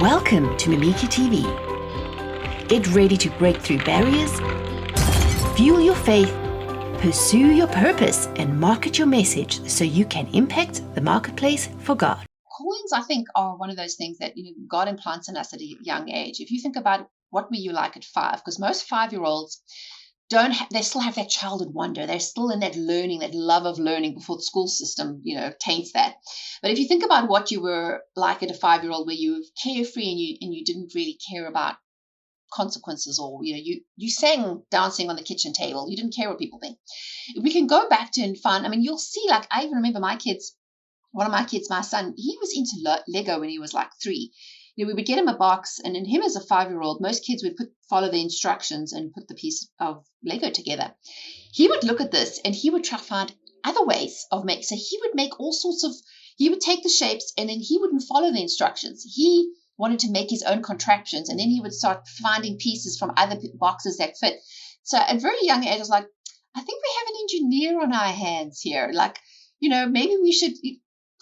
Welcome to Mimika TV. Get ready to break through barriers, fuel your faith, pursue your purpose, and market your message so you can impact the marketplace for God. Callings, I think, are one of those things that God implants in us at a young age. If you think about what were you like at 5, because most 5-year-olds they still have that childhood wonder. They're still in that learning, that love of learning before the school system, taints that. But if you think about what you were like at a 5-year-old, where you were carefree and you didn't really care about consequences, or you sang dancing on the kitchen table, you didn't care what people think. If we can go back to and fun, you'll see, like, I even remember my kids. One of my kids, my son, he was into Lego when he was like 3. We would get him a box, and in him as a 5-year-old, most kids would follow the instructions and put the piece of Lego together. He would look at this and he would try to find other ways of making. So he would make all sorts of. He would take the shapes and then he wouldn't follow the instructions. He wanted to make his own contraptions, and then he would start finding pieces from other boxes that fit. So at a very young age, I was like, I think we have an engineer on our hands here. Like, maybe we should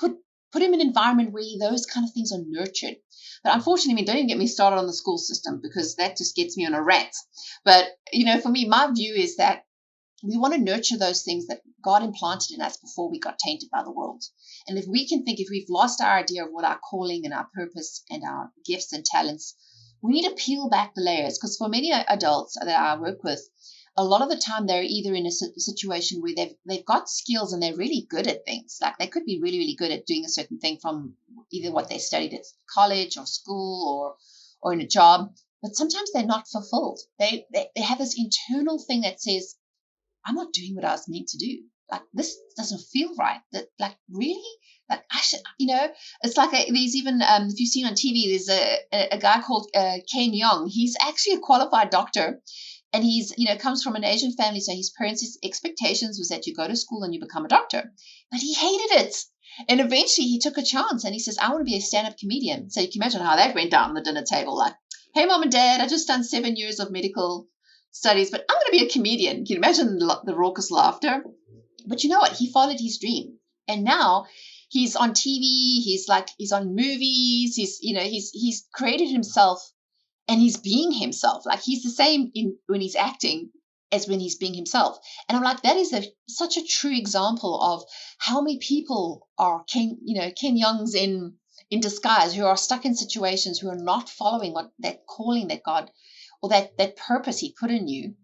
put him in an environment where those kind of things are nurtured. But unfortunately, don't even get me started on the school system, because that just gets me on a rant. But, for me, my view is that we want to nurture those things that God implanted in us before we got tainted by the world. And if we've lost our idea of what our calling and our purpose and our gifts and talents, we need to peel back the layers. Because for many adults that I work with, a lot of the time they're either in a situation where they've got skills and they're really good at things. Like, they could be really, really good at doing a certain thing from either what they studied at college or school or in a job, but sometimes they're not fulfilled. They have this internal thing that says, I'm not doing what I was meant to do. Like, this doesn't feel right. That, like, really? Like, I should, it's like there's even, if you've seen on TV, there's a guy called Ken Young. He's actually a qualified doctor. And he's, comes from an Asian family, so his parents' expectations was that you go to school and you become a doctor. But he hated it. And eventually he took a chance and he says, I want to be a stand-up comedian. So you can imagine how that went down on the dinner table. Like, hey, Mom and Dad, I just done 7 years of medical studies, but I'm going to be a comedian. Can you imagine the raucous laughter? But you know what? He followed his dream. And now he's on TV. He's on movies. He's created himself. And he's being himself. Like, he's the same when he's acting as when he's being himself. And I'm like, that is such a true example of how many people are Ken Youngs in disguise, who are stuck in situations, who are not following that calling that God, or that purpose he put in you.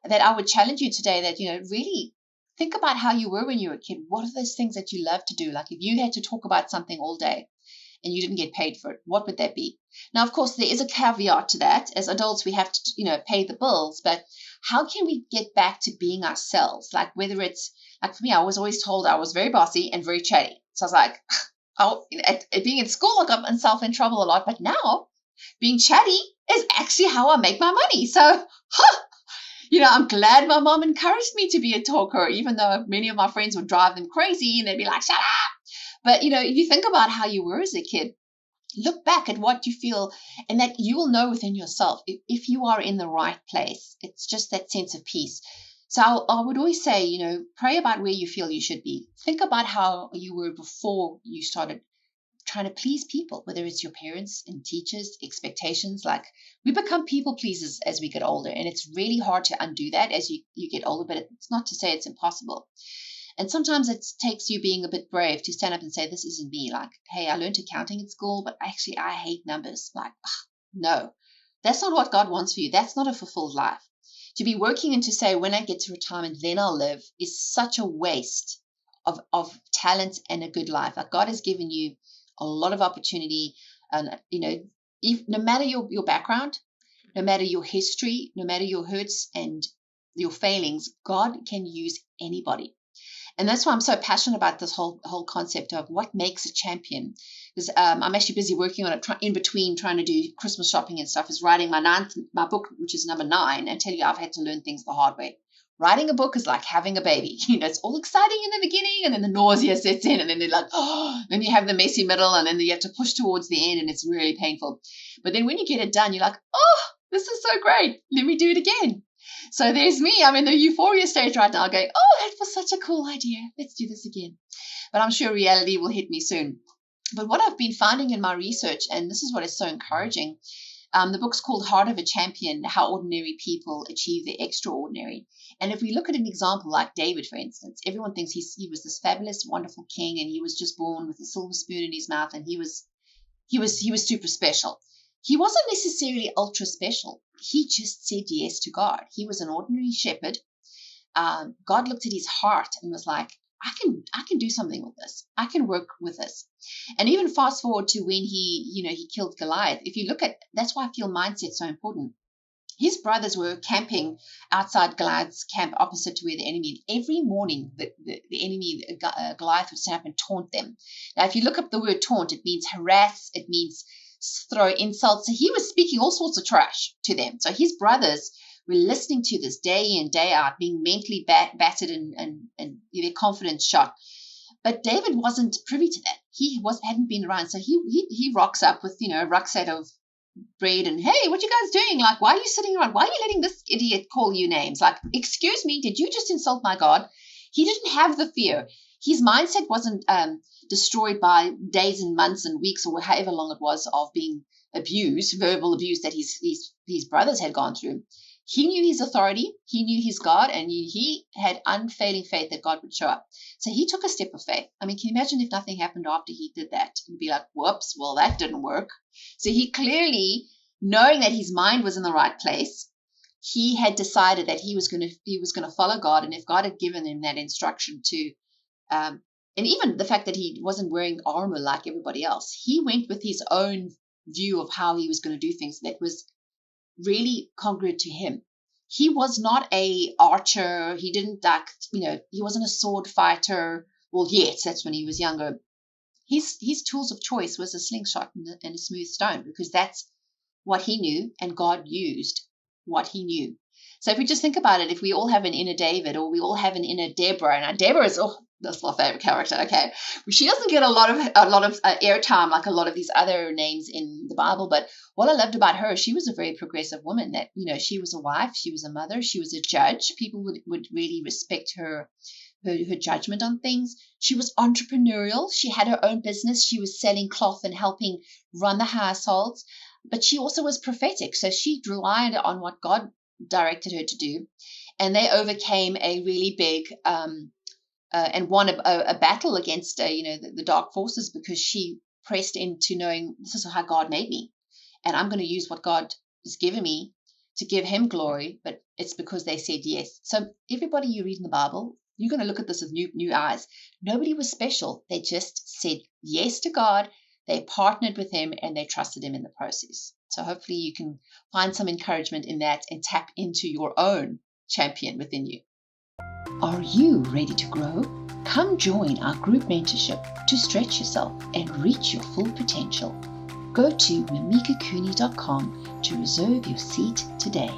That I would challenge you today that, really think about how you were when you were a kid. What are those things that you love to do? Like, if you had to talk about something all day and you didn't get paid for it, what would that be? Now, of course, there is a caveat to that. As adults, we have to, pay the bills. But how can we get back to being ourselves? Like, whether it's, like, for me, I was always told I was very bossy and very chatty. So I was like, at being in school, I got myself in trouble a lot. But now, being chatty is actually how I make my money. So, I'm glad my mom encouraged me to be a talker, even though many of my friends would drive them crazy and they'd be like, shut up. But, if you think about how you were as a kid, look back at what you feel, and that you will know within yourself if you are in the right place. It's just that sense of peace. So I would always say, pray about where you feel you should be. Think about how you were before you started trying to please people, whether it's your parents and teachers, expectations. Like, we become people pleasers as we get older, and it's really hard to undo that as you get older, but it's not to say it's impossible. And sometimes it takes you being a bit brave to stand up and say, this isn't me. Like, hey, I learned accounting at school, but actually I hate numbers. Like, no, that's not what God wants for you. That's not a fulfilled life. To be working and to say, when I get to retirement, then I'll live, is such a waste of talent and a good life. Like, God has given you a lot of opportunity. And, no matter your background, no matter your history, no matter your hurts and your failings, God can use anybody. And that's why I'm so passionate about this whole concept of what makes a champion. Because I'm actually busy working on it in between trying to do Christmas shopping and stuff, is writing my book, which is number 9. And tell you, I've had to learn things the hard way. Writing a book is like having a baby. It's all exciting in the beginning, and then the nausea sets in, and then they're like, then you have the messy middle, and then you have to push towards the end, and it's really painful. But then when you get it done, you're like, this is so great. Let me do it again. So there's me. I'm in the euphoria stage right now going, that was such a cool idea. Let's do this again. But I'm sure reality will hit me soon. But what I've been finding in my research, and this is what is so encouraging, the book's called Heart of a Champion, How Ordinary People Achieve the Extraordinary. And if we look at an example like David, for instance, everyone thinks he was this fabulous, wonderful king, and he was just born with a silver spoon in his mouth, and he was super special. He wasn't necessarily ultra special. He just said yes to God. He was an ordinary shepherd. God looked at his heart and was like, I can do something with this. I can work with this. And even fast forward to when he killed Goliath. If you look at, that's why I feel mindset's so important. His brothers were camping outside Goliath's camp opposite to where the enemy, and every morning the enemy, Goliath, would stand up and taunt them. Now, if you look up the word taunt, it means harass, it means throw insults. So he was speaking all sorts of trash to them. So his brothers were listening to this day in, day out, being mentally battered and their confidence shot. But David wasn't privy to that. He hadn't been around. So he rocks up with, a rucksack of bread and, hey, what you guys doing? Like, why are you sitting around? Why are you letting this idiot call you names? Like, excuse me, did you just insult my God? He didn't have the fear. His mindset wasn't destroyed by days and months and weeks or however long it was of being abused, verbal abuse that his brothers had gone through. He knew his authority, he knew his God, and he had unfailing faith that God would show up. So he took a step of faith. I mean, can you imagine if nothing happened after he did that? And be like, whoops, well, that didn't work. So he clearly, knowing that his mind was in the right place, he had decided that he was going to follow God. And if God had given him that instruction to, and even the fact that he wasn't wearing armor like everybody else, he went with his own view of how he was going to do things that was really congruent to him. He was not a archer. He didn't he wasn't a sword fighter. Well, yes, that's when he was younger. His tools of choice was a slingshot and a smooth stone, because that's what he knew, and God used what he knew. So if we just think about it, if we all have an inner David, or we all have an inner Deborah, and Deborah is, that's my favorite character. Okay, she doesn't get a lot of airtime like a lot of these other names in the Bible. But what I loved about her, she was a very progressive woman. That she was a wife, she was a mother, she was a judge. People would really respect her judgment on things. She was entrepreneurial. She had her own business. She was selling cloth and helping run the households. But she also was prophetic, so she relied on what God directed her to do, and they overcame a really big and won a battle against the dark forces, because she pressed into knowing, this is how God made me, and I'm going to use what God has given me to give him glory. But it's because they said yes. So everybody you read in the Bible, you're going to look at this with new eyes. Nobody was special. They just said yes to God. They partnered with him, and they trusted him in the process. So hopefully you can find some encouragement in that and tap into your own champion within you. Are you ready to grow? Come join our group mentorship to stretch yourself and reach your full potential. Go to mimikacooney.com to reserve your seat today.